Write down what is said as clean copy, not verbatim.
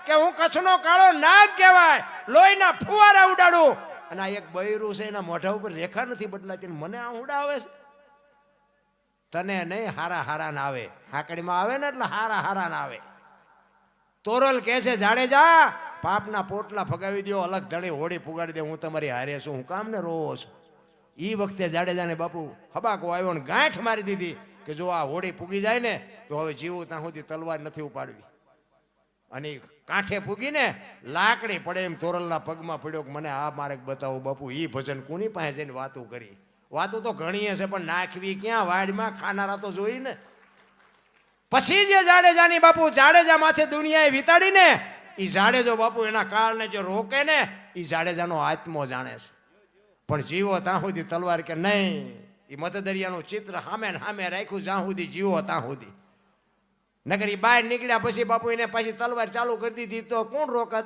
કે હું કચ્છનો કાળો નાગ કહેવાય, લોહીના ફુવારા ઉડાડું. અને આ એક બૈરું છે, એના મોઢા ઉપર રેખા નથી બદલાતી, મને આ ઉડાવે છે. તને નહીં, હારા હારા ના આવે. હાકડીમાં આવે ને એટલે હારા હારા ના આવે. તોરલ કહે છે, જાડેજા પાપના પોટલા ફગાવી દો, અલગ ધણી હોળી પુગાડી દે, હું તમારી હારે છું, હું કામ ને રોવો છું. એ વખતે જાડેજાને બાપુ હબાકો આવ્યો ને ગાંઠ મારી દીધી કે જો આ હોળી પૂગી જાય ને તો હવે જીવું ત્યાં સુધી તલવાર નથી ઉપાડવી. અને કાંઠે પૂગીને લાકડી પડે એમ તોરલના પગમાં પડ્યો કે મને આ મારે બતાવો બાપુ. એ ભજન કોની પાસે જઈને વાતું કરી? વાતું તો ઘણી હશે પણ નાખવી ક્યાં? વાડમાં ખાનારા તો જોઈ ને. પછી જે જાડેજાની બાપુ જાડેજા માથે દુનિયાએ વિતાડીને, એ જાડેજો બાપુ એના કાળને જે રોકે ને, એ જાડેજાનો આત્મો જાણે છે. પણ જીવો ત્યાં સુધી તલવાર કે નહીં. એ મતદરિયાનું ચિત્ર સામે ને સામે રાખ્યું જ્યાં સુધી જીવો ત્યાં સુધી. નગર એ બહાર નીકળ્યા પછી બાપુ એને પાછી તલવાર ચાલુ કરી દીધી તો કોણ રોકત?